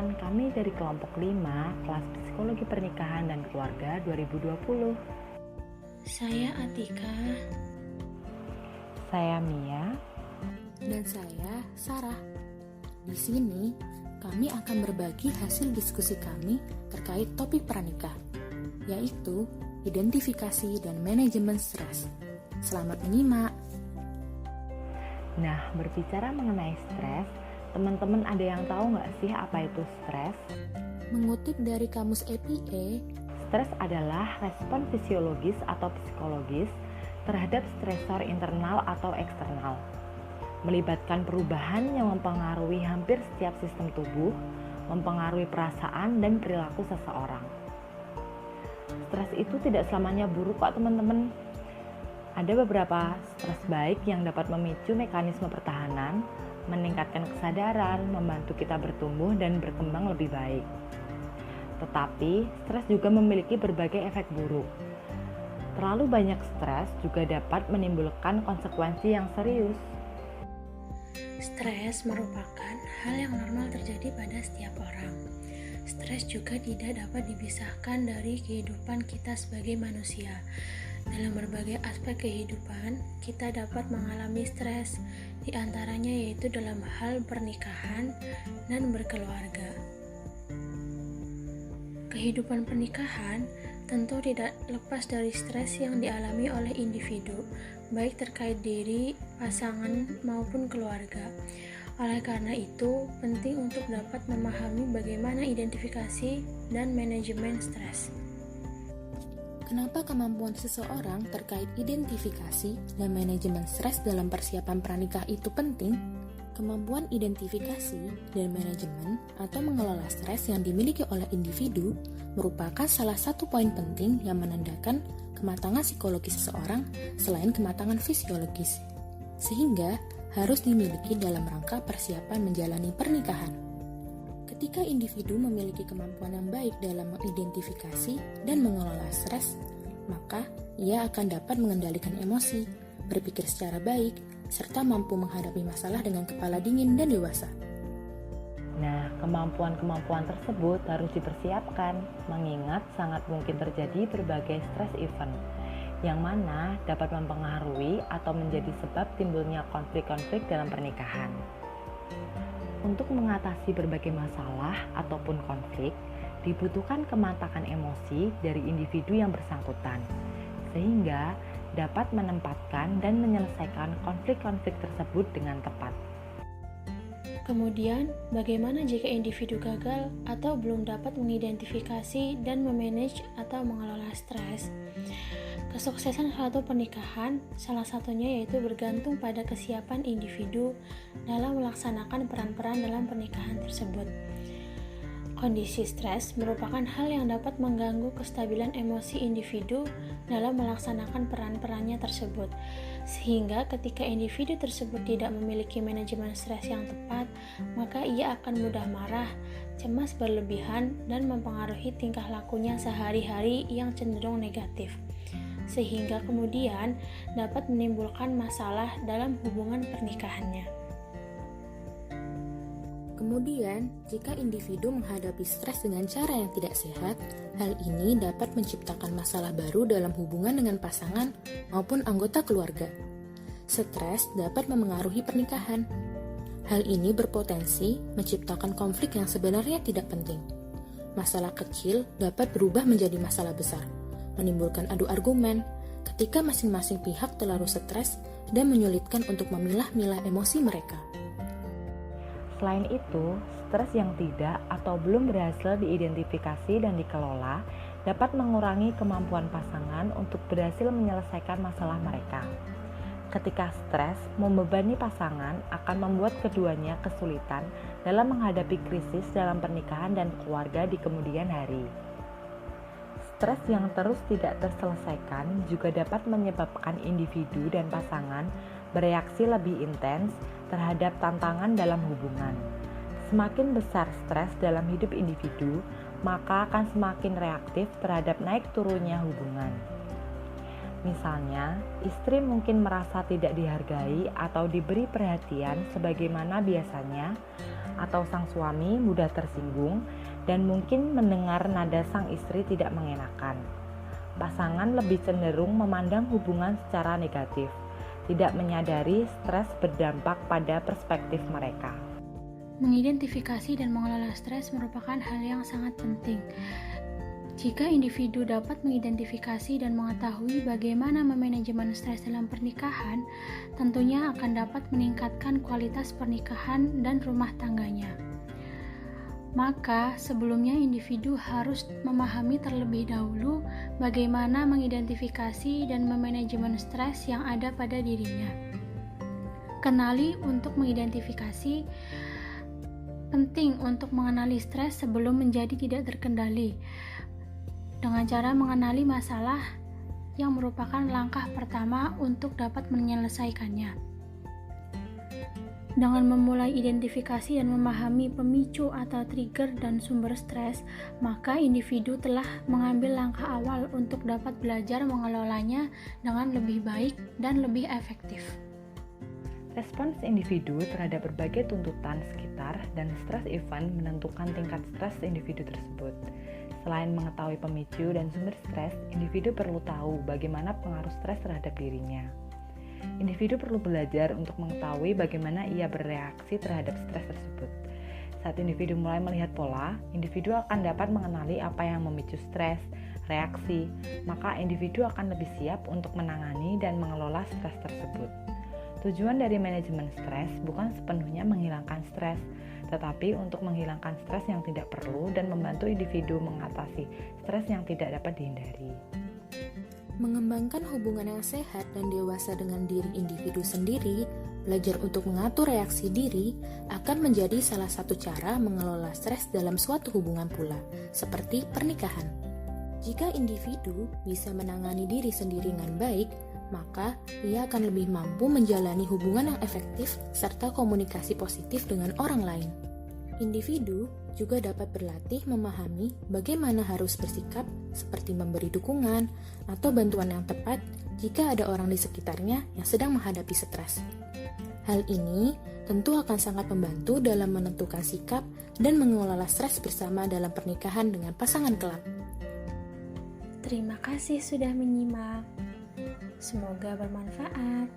Perkenalkan, kami dari kelompok 5, kelas Psikologi Pernikahan dan Keluarga 2020. Saya Atika. Saya Mia. Dan saya Sarah. Di sini, kami akan berbagi hasil diskusi kami terkait topik pranikah, yaitu identifikasi dan manajemen stres. Selamat menyimak. Nah, berbicara mengenai stres, teman-teman ada yang tahu nggak sih apa itu stres? Mengutip dari kamus EPA, Stres adalah respon fisiologis atau psikologis terhadap stresor internal atau eksternal. Melibatkan perubahan yang mempengaruhi hampir setiap sistem tubuh, mempengaruhi perasaan dan perilaku seseorang. Stres itu tidak selamanya buruk kok teman-teman. Ada beberapa stres baik yang dapat memicu mekanisme pertahanan, meningkatkan kesadaran, membantu kita bertumbuh dan berkembang lebih baik. Tetapi, stres juga memiliki berbagai efek buruk. Terlalu banyak stres juga dapat menimbulkan konsekuensi yang serius. Stres merupakan hal yang normal terjadi pada setiap orang. Stres juga tidak dapat dipisahkan dari kehidupan kita sebagai manusia. Dalam berbagai aspek kehidupan, kita dapat mengalami stres, di antaranya yaitu dalam hal pernikahan dan berkeluarga. Kehidupan pernikahan tentu tidak lepas dari stres yang dialami oleh individu, baik terkait diri, pasangan, maupun keluarga. Oleh karena itu, penting untuk dapat memahami bagaimana identifikasi dan manajemen stres. kenapa kemampuan seseorang terkait identifikasi dan manajemen stres dalam persiapan pranikah itu penting? Kemampuan identifikasi dan manajemen atau mengelola stres yang dimiliki oleh individu merupakan salah satu poin penting yang menandakan kematangan psikologis seseorang selain kematangan fisiologis, sehingga harus dimiliki dalam rangka persiapan menjalani pernikahan. Ketika individu memiliki kemampuan yang baik dalam mengidentifikasi dan mengelola stres, maka ia akan dapat mengendalikan emosi, berpikir secara baik, serta mampu menghadapi masalah dengan kepala dingin dan dewasa. Nah, kemampuan-kemampuan tersebut harus dipersiapkan, mengingat sangat mungkin terjadi berbagai stress event, yang mana dapat mempengaruhi atau menjadi sebab timbulnya konflik-konflik dalam pernikahan. Untuk mengatasi berbagai masalah ataupun konflik, dibutuhkan kematangan emosi dari individu yang bersangkutan, sehingga dapat menempatkan dan menyelesaikan konflik-konflik tersebut dengan tepat. Kemudian, bagaimana jika individu gagal atau belum dapat mengidentifikasi dan memanage atau mengelola stres? Kesuksesan suatu pernikahan salah satunya yaitu bergantung pada kesiapan individu dalam melaksanakan peran-peran dalam pernikahan tersebut. Kondisi stres merupakan hal yang dapat mengganggu kestabilan emosi individu dalam melaksanakan peran-perannya tersebut, sehingga ketika individu tersebut tidak memiliki manajemen stres yang tepat, maka ia akan mudah marah, cemas berlebihan, dan mempengaruhi tingkah lakunya sehari-hari yang cenderung negatif, sehingga kemudian dapat menimbulkan masalah dalam hubungan pernikahannya. Kemudian, jika individu menghadapi stres dengan cara yang tidak sehat, hal ini dapat menciptakan masalah baru dalam hubungan dengan pasangan maupun anggota keluarga. Stres dapat memengaruhi pernikahan. Hal ini berpotensi menciptakan konflik yang sebenarnya tidak penting. Masalah kecil dapat berubah menjadi masalah besar, menimbulkan adu argumen ketika masing-masing pihak terlalu stres dan menyulitkan untuk memilah-milah emosi mereka. Selain itu, stres yang tidak atau belum berhasil diidentifikasi dan dikelola dapat mengurangi kemampuan pasangan untuk berhasil menyelesaikan masalah mereka. Ketika stres membebani pasangan akan membuat keduanya kesulitan dalam menghadapi krisis dalam pernikahan dan keluarga di kemudian hari. Stres yang terus tidak terselesaikan juga dapat menyebabkan individu dan pasangan bereaksi lebih intens terhadap tantangan dalam hubungan. Semakin besar stres dalam hidup individu, maka akan semakin reaktif terhadap naik turunnya hubungan. Misalnya, istri mungkin merasa tidak dihargai atau diberi perhatian sebagaimana biasanya, atau sang suami mudah tersinggung dan mungkin mendengar nada sang istri tidak mengenakan. Pasangan lebih cenderung memandang hubungan secara negatif, tidak menyadari stres berdampak pada perspektif mereka. Mengidentifikasi dan mengelola stres merupakan hal yang sangat penting. Jika individu dapat mengidentifikasi dan mengetahui bagaimana memanajemen stres dalam pernikahan, tentunya akan dapat meningkatkan kualitas pernikahan dan rumah tangganya. Maka, sebelumnya individu harus memahami terlebih dahulu bagaimana mengidentifikasi dan memanajemen stres yang ada pada dirinya. Kenali untuk mengidentifikasi. Penting untuk mengenali stres sebelum menjadi tidak terkendali, dengan cara mengenali masalah yang merupakan langkah pertama untuk dapat menyelesaikannya. Dengan memulai identifikasi dan memahami pemicu atau trigger dan sumber stres, maka individu telah mengambil langkah awal untuk dapat belajar mengelolanya dengan lebih baik dan lebih efektif. Respons individu terhadap berbagai tuntutan sekitar dan stres event menentukan tingkat stres individu tersebut. Selain mengetahui pemicu dan sumber stres, individu perlu tahu bagaimana pengaruh stres terhadap dirinya. Individu perlu belajar untuk mengetahui bagaimana ia bereaksi terhadap stres tersebut. Saat individu mulai melihat pola, individu akan dapat mengenali apa yang memicu stres, reaksi, maka individu akan lebih siap untuk menangani dan mengelola stres tersebut. Tujuan dari manajemen stres bukan sepenuhnya menghilangkan stres, tetapi untuk menghilangkan stres yang tidak perlu dan membantu individu mengatasi stres yang tidak dapat dihindari. Mengembangkan hubungan yang sehat dan dewasa dengan diri individu sendiri, belajar untuk mengatur reaksi diri akan menjadi salah satu cara mengelola stres dalam suatu hubungan pula, seperti pernikahan. Jika individu bisa menangani diri sendiri dengan baik, maka ia akan lebih mampu menjalani hubungan yang efektif serta komunikasi positif dengan orang lain. Individu juga dapat berlatih memahami bagaimana harus bersikap seperti memberi dukungan atau bantuan yang tepat jika ada orang di sekitarnya yang sedang menghadapi stres. Hal ini tentu akan sangat membantu dalam menentukan sikap dan mengelola stres bersama dalam pernikahan dengan pasangan kelak. Terima kasih sudah menyimak. Semoga bermanfaat.